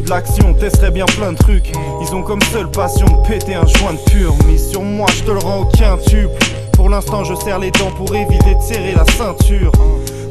de l'action, testerais bien plein de trucs. Ils ont comme seule passion de péter un joint de pur. Mais sur moi je te le rends au quintuple. Pour l'instant je serre les dents pour éviter de serrer la ceinture.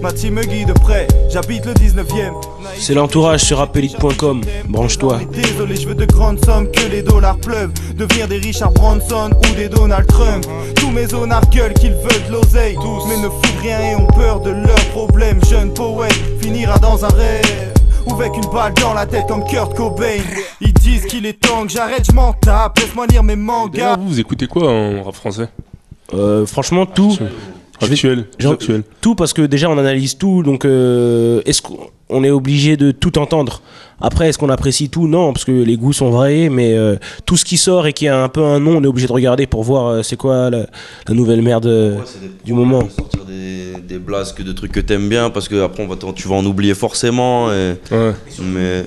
Ma team me guide de près, j'habite le 19ème. C'est l'entourage sur rapelite.com, branche-toi. Désolé, je veux de grandes sommes, que les dollars pleuvent. Devenir des Richard Branson ou des Donald Trump. Tous mes zonards gueulent qu'ils veulent de l'oseille, mais ne foutent rien et ont peur de leurs problèmes. Jeune poète finira dans un rêve, ou avec une balle dans la tête comme Kurt Cobain. Ils disent qu'il est temps que j'arrête, je m'en tape, laisse-moi lire mes mangas. Vous écoutez quoi en rap français? Franchement, tout. Actuel. Tout, parce que déjà on analyse tout, donc est-ce qu'on est obligé de tout entendre? Après, est-ce qu'on apprécie tout? Non, parce que les goûts sont variés, mais tout ce qui sort et qui a un peu un nom, on est obligé de regarder pour voir c'est quoi la nouvelle merde du moment. Sortir des blasques, de trucs que t'aimes bien, parce que après tu vas en oublier forcément. Et... Ouais. Mais...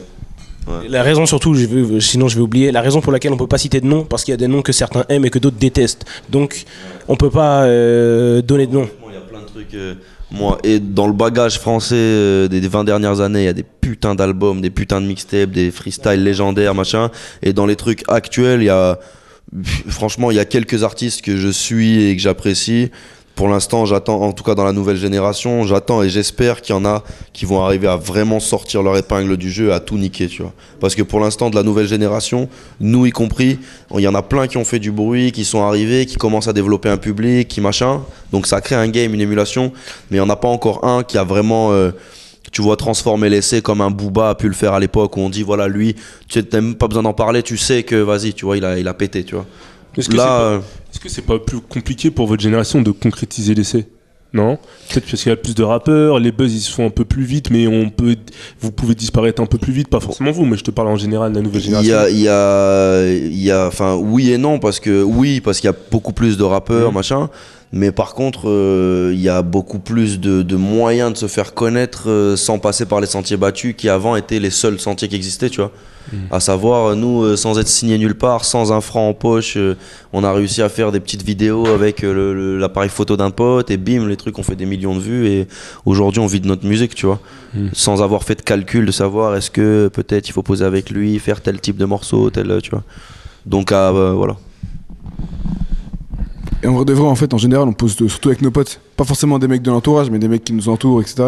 Ouais. La raison surtout, sinon je vais oublier, la raison pour laquelle on peut pas citer de nom, parce qu'il y a des noms que certains aiment et que d'autres détestent. Donc on peut pas donner de nom. Il y a plein de trucs, moi, et dans le bagage français des 20 dernières années, il y a des putains d'albums, des putains de mixtapes, des freestyles légendaires, machin. Et dans les trucs actuels, franchement, il y a quelques artistes que je suis et que j'apprécie. Pour l'instant, j'attends, en tout cas dans la nouvelle génération, j'attends et j'espère qu'il y en a qui vont arriver à vraiment sortir leur épingle du jeu, à tout niquer, tu vois. Parce que pour l'instant, de la nouvelle génération, nous y compris, il y en a plein qui ont fait du bruit, qui sont arrivés, qui commencent à développer un public, qui machin. Donc ça crée un game, une émulation, mais il n'y en a pas encore un qui a vraiment... tu vois, transformer l'essai comme un Booba a pu le faire à l'époque, où on dit, voilà, lui, tu n'as même pas besoin d'en parler, tu sais que, vas-y, tu vois, il a pété, tu vois. Est-ce que c'est pas plus compliqué pour votre génération de concrétiser l'essai? Non? Peut-être parce qu'il y a plus de rappeurs, les buzz ils se font un peu plus vite, mais vous pouvez disparaître un peu plus vite, pas forcément vous, mais je te parle en général de la nouvelle génération. Enfin, oui et non, parce qu'il y a beaucoup plus de rappeurs, machin. Mais par contre, il y a beaucoup plus de moyens de se faire connaître sans passer par les sentiers battus qui avant étaient les seuls sentiers qui existaient, tu vois. À savoir, nous, sans être signé nulle part, sans un franc en poche, on a réussi à faire des petites vidéos avec l'appareil photo d'un pote et bim, les trucs ont fait des millions de vues et aujourd'hui on vit de notre musique, tu vois. Sans avoir fait de calcul de savoir est-ce que peut-être il faut poser avec lui, faire tel type de morceau, tu vois. Donc voilà. Et en vrai de vrai, en fait, en général, on pose surtout avec nos potes. Pas forcément des mecs de l'entourage, mais des mecs qui nous entourent, etc.,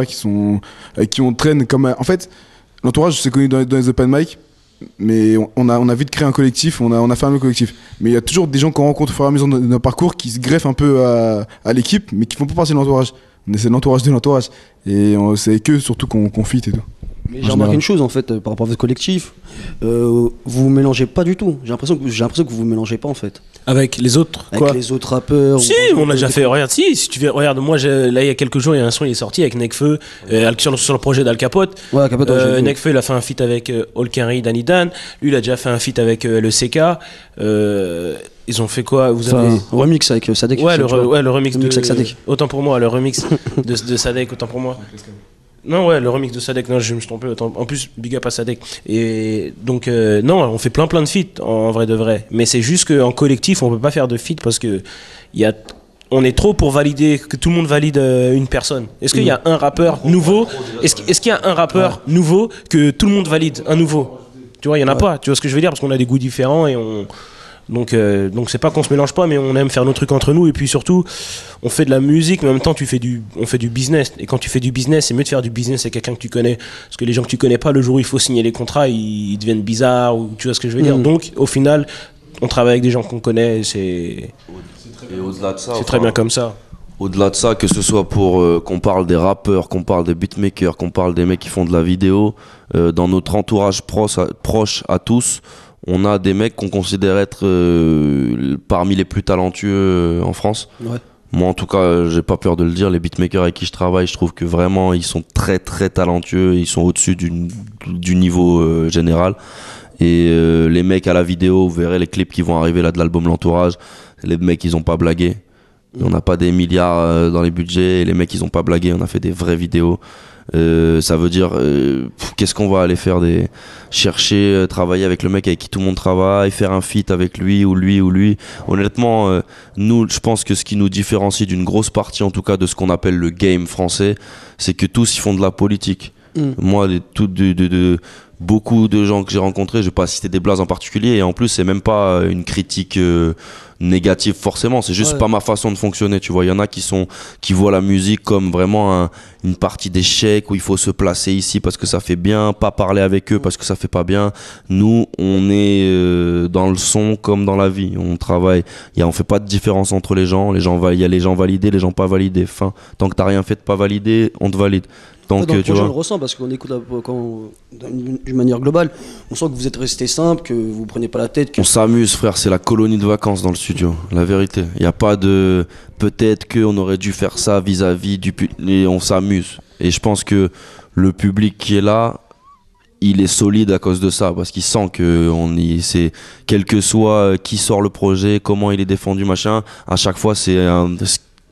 avec qui on traîne comme... En fait, l'entourage, c'est connu dans les open mic, mais on a vite créé un collectif, on a fait un collectif. Mais il y a toujours des gens qu'on rencontre au fur et à mesure de nos parcours qui se greffent un peu à l'équipe, mais qui font pas partie de l'entourage. C'est l'entourage de l'entourage. Et c'est que surtout qu'on fit et tout. Mais j'ai remarqué une chose en fait par rapport à votre collectif, vous vous mélangez pas du tout. J'ai l'impression que vous vous mélangez pas en fait. Avec les autres Avec les autres rappeurs. Si, on a déjà fait. Regarde, si tu veux, regarde, moi là il y a quelques jours, il y a un son qui est sorti avec Nekfeu sur le projet d'Al Capote. Ouais, Al Capote. Nekfeu il a fait un feat avec Olkenry, Danny Dan. Lui il a déjà fait un feat avec le CK. Ils ont fait quoi? Remix avec Sadek. Ouais, le remix avec Sadek. Autant pour moi, le remix de Sadek, autant pour moi. Non, ouais, le remix de Sadek, non, je me suis trompé. En plus, big up à Sadek. Et donc, non, on fait plein de feats en vrai de vrai. Mais c'est juste qu'en collectif, on peut pas faire de feats parce que on est trop pour valider, que tout le monde valide une personne. Est-ce qu'il y a un rappeur nouveau? Est-ce qu'il y a un rappeur nouveau que tout le monde valide? Un nouveau? Tu vois, il y en a pas. Tu vois ce que je veux dire? Parce qu'on a des goûts différents et donc c'est pas qu'on se mélange pas, mais on aime faire nos trucs entre nous. Et puis surtout, on fait de la musique, mais en même temps on fait du business. Et quand tu fais du business, c'est mieux de faire du business avec quelqu'un que tu connais, parce que les gens que tu connais pas, le jour où il faut signer les contrats, ils deviennent bizarres, ou tu vois ce que je veux dire. Donc au final, on travaille avec des gens qu'on connaît, et au-delà de ça, c'est très bien comme ça. Au-delà de ça, que ce soit pour qu'on parle des rappeurs, qu'on parle des beatmakers, qu'on parle des mecs qui font de la vidéo, dans notre entourage proche à tous, on a des mecs qu'on considère être parmi les plus talentueux en France. Ouais. Moi en tout cas, j'ai pas peur de le dire, les beatmakers avec qui je travaille, je trouve que vraiment ils sont très très talentueux, ils sont au-dessus du niveau général. Et les mecs à la vidéo, vous verrez les clips qui vont arriver là de l'album L'Entourage, les mecs ils ont pas blagué. On n'a pas des milliards dans les budgets, et les mecs ils ont pas blagué, on a fait des vraies vidéos. Ça veut dire qu'est-ce qu'on va aller faire, chercher, travailler avec le mec avec qui tout le monde travaille, faire un feat avec lui ou lui. Honnêtement, nous, je pense que ce qui nous différencie d'une grosse partie en tout cas de ce qu'on appelle le game français, c'est que tous ils font de la politique. Moi, beaucoup de gens que j'ai rencontrés, je vais pas citer des blazes en particulier, et en plus c'est même pas une critique négative forcément, c'est juste pas ma façon de fonctionner, tu vois. Il y en a qui voient la musique comme vraiment une partie d'échec où il faut se placer ici parce que ça fait bien, pas parler avec eux parce que ça fait pas bien. Nous, on est dans le son comme dans la vie, on travaille, on fait pas de différence entre les gens, il y a les gens validés, les gens pas validés, fin. Tant que t'as rien fait de pas validé, on te valide. Donc, dans le tu projet, vois, on le ressent parce qu'on écoute d'une manière globale. On sent que vous êtes resté simple, que vous prenez pas la tête. on s'amuse, frère, c'est la colonie de vacances dans le studio, la vérité. Il n'y a pas de peut-être qu'on aurait dû faire ça vis-à-vis et on s'amuse. Et je pense que le public qui est là, il est solide à cause de ça, parce qu'il sent que c'est quel que soit qui sort le projet, comment il est défendu, machin, à chaque fois c'est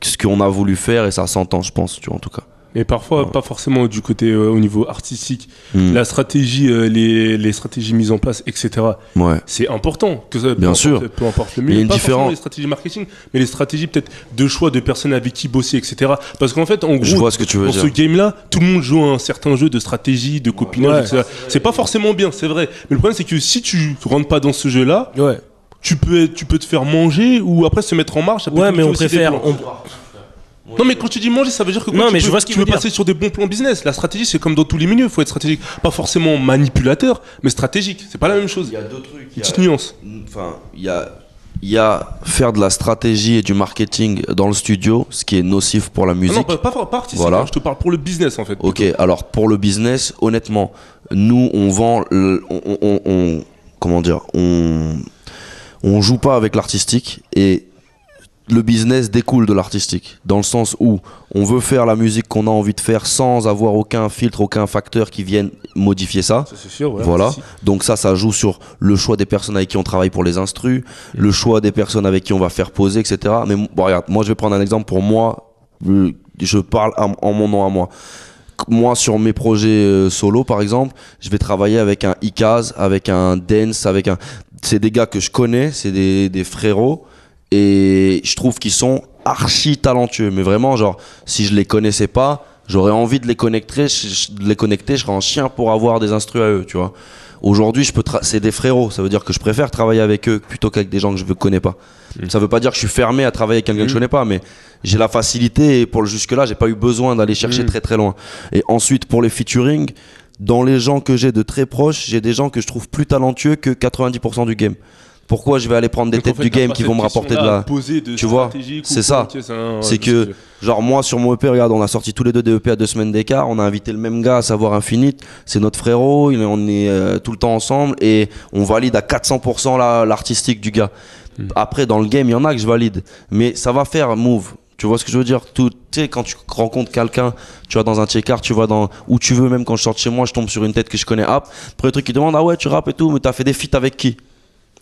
ce qu'on a voulu faire et ça s'entend, je pense, tu vois, en tout cas. Et parfois, pas forcément du côté au niveau artistique. La stratégie, les stratégies mises en place, etc. Ouais. C'est important. Que ça, Bien sûr. Peu importe le Il y a milieu. une Pas forcément différence. les stratégies marketing, mais les stratégies peut-être de choix de personnes avec qui bosser, etc. Parce qu'en fait, en Je gros, vois ce que tu veux dans dire. ce game-là, tout le monde joue un certain jeu de stratégie, de copinage, etc. C'est pas forcément bien, c'est vrai. Mais le problème, c'est que si tu rentres pas dans ce jeu-là, Ouais. tu peux te faire manger ou après se mettre en marche. ça peut Ouais, mais coûter on aussi des préfère. plans. Non, mais quand tu dis manger, ça veut dire que Non, mais je vois ce tu qu'il veux veut dire. passer sur des bons plans business. La stratégie, c'est comme dans tous les milieux, il faut être stratégique. Pas forcément manipulateur, mais stratégique. C'est pas la même chose. Il y a deux trucs. Une petite nuance. Enfin, il y a faire de la stratégie et du marketing dans le studio, ce qui est nocif pour la Ah musique. non, pas artistique, Voilà. hein, je te parle pour le business en fait. Ok, alors pour le business, honnêtement, nous on vend, comment dire, on joue pas avec l'artistique et le business découle de l'artistique, dans le sens où on veut faire la musique qu'on a envie de faire sans avoir aucun filtre, aucun facteur qui vienne modifier ça. Ça, c'est sûr, ouais, Voilà, si. donc ça joue sur le choix des personnes avec qui on travaille pour les instrus, le choix des personnes avec qui on va faire poser, etc. Mais bon, regarde, moi je vais prendre un exemple pour moi, je parle en mon nom à moi. Moi, sur mes projets solo, par exemple, je vais travailler avec un Ikaz, avec un Dance, c'est des gars que je connais, c'est des frérots, et je trouve qu'ils sont archi talentueux. Mais vraiment, genre, si je les connaissais pas, j'aurais envie de les connecter, je serais un chien pour avoir des instrus à eux, tu vois. Aujourd'hui, c'est des frérots, ça veut dire que je préfère travailler avec eux plutôt qu'avec des gens que je ne connais pas. Ça veut pas dire que je suis fermé à travailler avec quelqu'un que je connais pas, mais j'ai la facilité et jusque-là, j'ai pas eu besoin d'aller chercher très très loin. Et ensuite, pour les featuring, dans les gens que j'ai de très proches, j'ai des gens que je trouve plus talentueux que 90% du game. Pourquoi je vais aller prendre des Donc, en têtes fait, du t'as game pas qui cette vont me rapporter de question-là à la... poser de Tu vois, stratégique ou c'est ça. ok, C'est que, genre, moi, sur mon EP, regarde, on a sorti tous les deux des EP à 2 semaines d'écart. On a invité le même gars, à savoir Infinite. C'est notre frérot. On est tout le temps ensemble et on valide à 400% l'artistique du gars. Après, dans le game, il y en a que je valide. Mais ça va faire move. Tu vois ce que je veux dire? Tu sais, quand tu rencontres quelqu'un, tu vas dans un check-out, tu vas dans où tu veux, même quand je sors de chez moi, je tombe sur une tête que je connais. Hop, premier truc, ils demandent, ah ouais, tu rappes et tout, mais t'as fait des feats avec qui?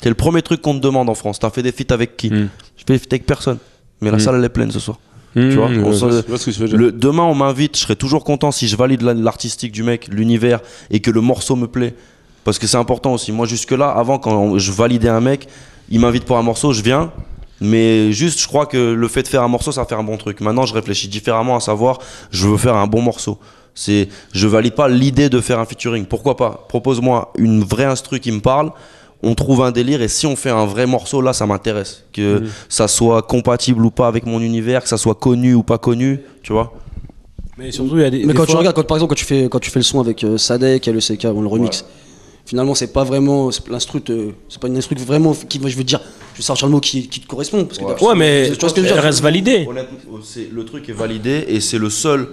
C'est le premier truc qu'on te demande en France. T'as fait des feats avec qui? Je fais des feats avec personne. Mais la salle, elle est pleine ce soir. Tu vois, je vois ce que tu veux dire. demain, on m'invite, je serai toujours content si je valide l'artistique du mec, l'univers, et que le morceau me plaît. Parce que c'est important aussi. Moi, jusque-là, avant, quand je validais un mec, il m'invite pour un morceau, je viens. Mais juste, je crois que le fait de faire un morceau, ça va faire un bon truc. Maintenant, je réfléchis différemment, à savoir, je veux faire un bon morceau. Je valide pas l'idée de faire un featuring. Pourquoi pas? Propose-moi une vraie instru qui me parle. On trouve un délire et si on fait un vrai morceau, là, ça m'intéresse. Que ça soit compatible ou pas avec mon univers, que ça soit connu ou pas connu, tu vois. Mais surtout, il y a des. Mais des quand tu fois- regardes, quand tu fais le son avec Sadek, LECK, on le remix. Finalement, c'est pas vraiment c'est pas une instru vraiment qui, je veux dire, je vais sortir le mot qui te correspond. Parce que Ouais, mais tu vois ce que je veux elle dire. reste validée. Honnêtement, le truc est validé et c'est le seul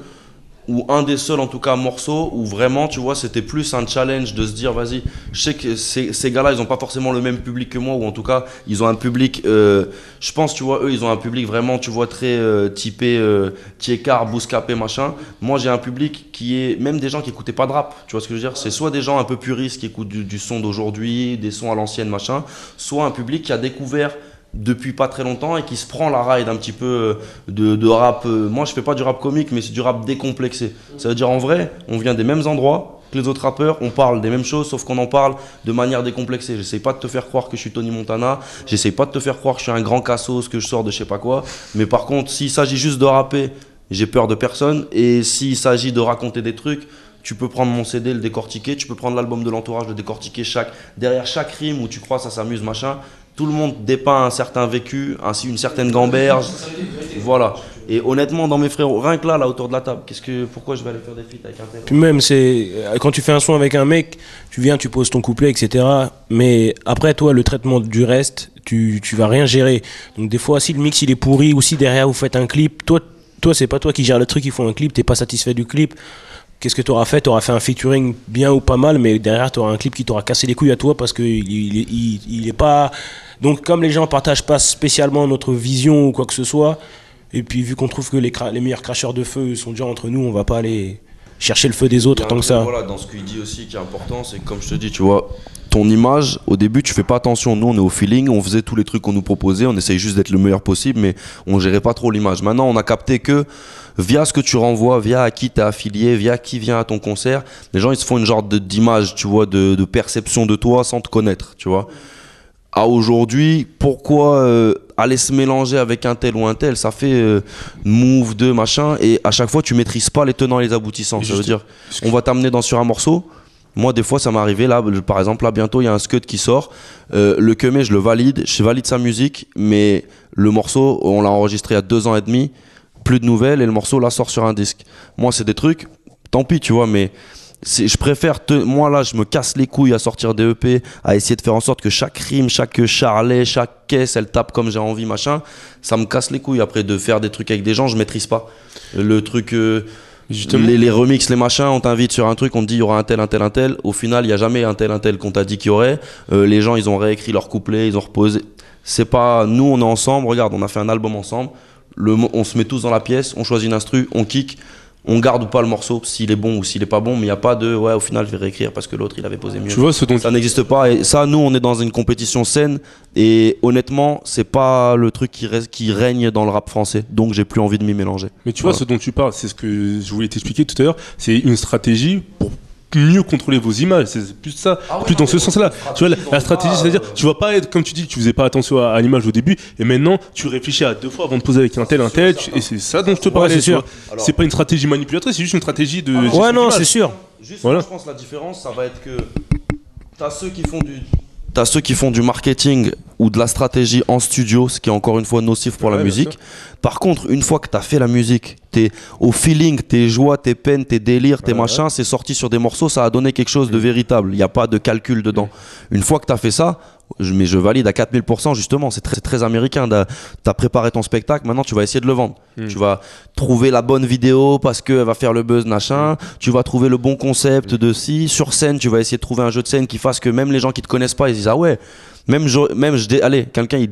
ou un des seuls en tout cas morceaux où vraiment tu vois c'était plus un challenge de se dire vas-y, je sais que ces gars-là ils ont pas forcément le même public que moi ou en tout cas ils ont un public je pense tu vois eux ils ont un public vraiment tu vois très typé Tiekar, Bouscapé machin. Moi j'ai un public qui est même des gens qui écoutaient pas de rap, tu vois ce que je veux dire, c'est soit des gens un peu puristes qui écoutent du son d'aujourd'hui, des sons à l'ancienne machin, soit un public qui a découvert depuis pas très longtemps et qui se prend la ride un petit peu de rap. Moi je fais pas du rap comique mais c'est du rap décomplexé. Ça veut dire en vrai on vient des mêmes endroits que les autres rappeurs, on parle des mêmes choses sauf qu'on en parle de manière décomplexée. J'essaye pas de te faire croire que je suis Tony Montana, j'essaye pas de te faire croire que je suis un grand cassos, que je sors de je sais pas quoi, mais par contre s'il s'agit juste de rapper, j'ai peur de personne et s'il s'agit de raconter des trucs, tu peux prendre mon CD, le décortiquer, tu peux prendre l'album de l'entourage, le décortiquer derrière chaque rime où tu crois ça s'amuse, machin. Tout le monde dépeint un certain vécu, ainsi une certaine gamberge. Voilà. Et honnêtement, dans mes frérots, rien que là autour de la table, pourquoi je vais aller faire des feats avec un tel? Puis même, quand tu fais un son avec un mec, tu viens, tu poses ton couplet, etc. Mais après, toi, le traitement du reste, tu vas rien gérer. Donc des fois, si le mix il est pourri ou si derrière vous faites un clip, toi c'est pas toi qui gères le truc, ils font un clip, t'es pas satisfait du clip. Qu'est-ce que tu auras fait? Tu auras fait un featuring bien ou pas mal, mais derrière, tu auras un clip qui t'aura cassé les couilles à toi parce qu'il est pas. Donc, comme les gens partagent pas spécialement notre vision ou quoi que ce soit, et puis vu qu'on trouve que les meilleurs cracheurs de feu sont déjà entre nous, on va pas aller chercher le feu des autres tant que ça. Voilà, dans ce qu'il dit aussi qui est important, c'est que comme je te dis, tu vois, ton image, au début, tu fais pas attention. Nous, on est au feeling, on faisait tous les trucs qu'on nous proposait, on essaye juste d'être le meilleur possible, mais on gérait pas trop l'image. Maintenant, on a capté que via ce que tu renvoies, via à qui t'es affilié, via qui vient à ton concert, les gens ils se font une genre d'image, tu vois, de perception de toi sans te connaître, tu vois. À aujourd'hui, pourquoi aller se mélanger avec un tel ou un tel, ça fait move de machin, et à chaque fois tu maîtrises pas les tenants et les aboutissants. Ça veut dire, on va t'amener sur un morceau. Moi, des fois, ça m'est arrivé, là, par exemple, là, bientôt, il y a un scud qui sort. Le Kemé, je valide sa musique, mais le morceau, on l'a enregistré il y a 2 ans et demi, plus de nouvelles, et le morceau, là, sort sur un disque. Moi, c'est des trucs, tant pis, tu vois, mais je préfère, moi, là, je me casse les couilles à sortir des EP, à essayer de faire en sorte que chaque rime, chaque charlet, chaque caisse, elle tape comme j'ai envie, machin. Ça me casse les couilles, après, de faire des trucs avec des gens, je maîtrise pas. Le truc... les remixes, les machins, on t'invite sur un truc, on te dit il y aura un tel. Au final, il n'y a jamais un tel qu'on t'a dit qu'il y aurait. Les gens, ils ont réécrit leur couplet, ils ont reposé. C'est pas. Nous, on est ensemble, regarde, on a fait un album ensemble. On se met tous dans la pièce, on choisit une instru, on kick, on garde ou pas le morceau, s'il est bon ou s'il est pas bon, mais il n'y a pas de ouais, au final, je vais réécrire parce que l'autre, il avait posé mieux. Tu vois, ça n'existe pas. Et ça, nous, on est dans une compétition saine. Et honnêtement, c'est pas le truc qui règne dans le rap français. Donc, j'ai plus envie de m'y mélanger. Mais tu vois, ce dont tu parles, c'est ce que je voulais t'expliquer tout à l'heure. C'est une stratégie pour mieux contrôler vos images, c'est plus ça, plus dans ce sens-là. Tu vois, la stratégie, c'est-à-dire, tu vas pas être, comme tu dis, tu faisais pas attention à l'image au début, et maintenant, tu réfléchis à 2 fois avant de poser avec un tel, et c'est ça dont je te parlais. C'est sûr. C'est pas une stratégie manipulatrice, c'est juste une stratégie de. Ouais, non, c'est sûr. Juste, voilà. Je pense que la différence, ça va être que t'as ceux qui font du marketing ou de la stratégie en studio, ce qui est encore une fois nocif pour la musique. Par contre, une fois que tu as fait la musique, t'es au feeling, tes joies, tes peines, tes délires, tes machins, c'est sorti sur des morceaux, ça a donné quelque chose de véritable. Il n'y a pas de calcul dedans. Une fois que tu as fait ça, mais je valide à 4000%, justement, c'est très américain. Tu as préparé ton spectacle, maintenant tu vas essayer de le vendre. Tu vas trouver la bonne vidéo parce qu'elle va faire le buzz, machin. Tu vas trouver le bon concept de si. Sur scène, tu vas essayer de trouver un jeu de scène qui fasse que même les gens qui te connaissent pas, ils disent ah ouais. Allez, quelqu'un il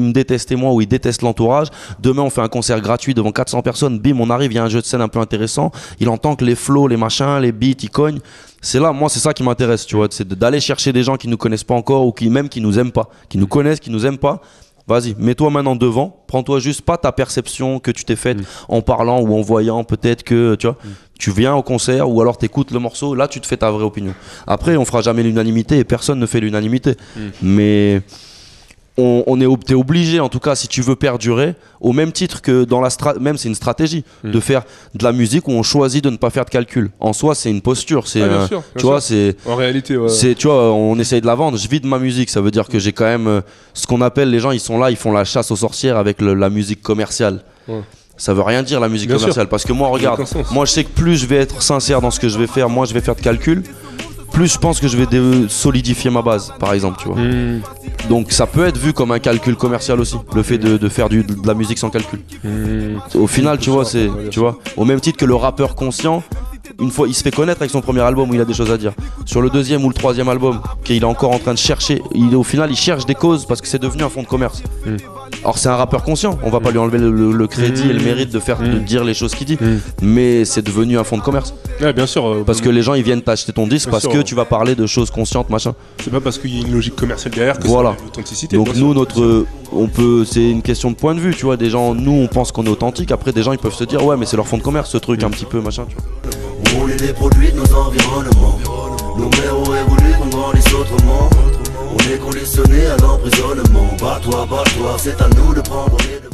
me détestait moi ou il déteste l'entourage. Demain on fait un concert gratuit devant 400 personnes. Bim, on arrive, il y a un jeu de scène un peu intéressant. Il entend que les flows, les machins, les beats, ils cognent. C'est là, moi c'est ça qui m'intéresse, tu vois, c'est d'aller chercher des gens qui nous connaissent pas encore ou qui nous aiment pas, qui nous connaissent, qui nous aiment pas. Vas-y, mets-toi maintenant devant, prends-toi juste pas ta perception que tu t'es faite en parlant ou en voyant peut-être que, tu vois, tu viens au concert ou alors t'écoutes le morceau, là tu te fais ta vraie opinion. Après, on fera jamais l'unanimité et personne ne fait l'unanimité. Mais t'es obligé, en tout cas, si tu veux perdurer, au même titre que dans même c'est une stratégie de faire de la musique où on choisit de ne pas faire de calcul. En soi, c'est une posture. C'est, bien sûr. c'est en réalité, ouais. C'est, tu vois, on essaye de la vendre. Je vis de ma musique, ça veut dire que j'ai quand même ce qu'on appelle les gens, ils sont là, ils font la chasse aux sorcières avec la musique commerciale. Ouais. Ça veut rien dire la musique commerciale parce que moi, regarde, moi je sais que plus je vais être sincère dans ce que je vais faire, moi je vais faire de calcul. Plus je pense que je vais solidifier ma base, par exemple, tu vois. Donc ça peut être vu comme un calcul commercial aussi, le fait de faire de la musique sans calcul. Au final, tu vois, au même titre que le rappeur conscient, une fois il se fait connaître avec son premier album où il a des choses à dire. Sur le 2e ou le 3e album, qu'il est encore en train de chercher, au final il cherche des causes parce que c'est devenu un fonds de commerce. Alors c'est un rappeur conscient, on va pas lui enlever le crédit et le mérite de dire les choses qu'il dit, mais c'est devenu un fonds de commerce. Ouais, bien sûr. Parce que les gens ils viennent t'acheter ton disque parce que tu vas parler de choses conscientes, machin. C'est pas parce qu'il y a une logique commerciale derrière que voilà. c'est l'authenticité. Donc nous, c'est une question de point de vue, tu vois. Des gens, nous on pense qu'on est authentique, après des gens ils peuvent se dire ouais mais c'est leur fonds de commerce ce truc un petit peu machin, tu vois. On est des produits de nos environnements. Nos mères auraient voulu qu'on grandisse autrement. On est conditionnés à l'emprisonnement. Bats-toi, c'est à nous de prendre les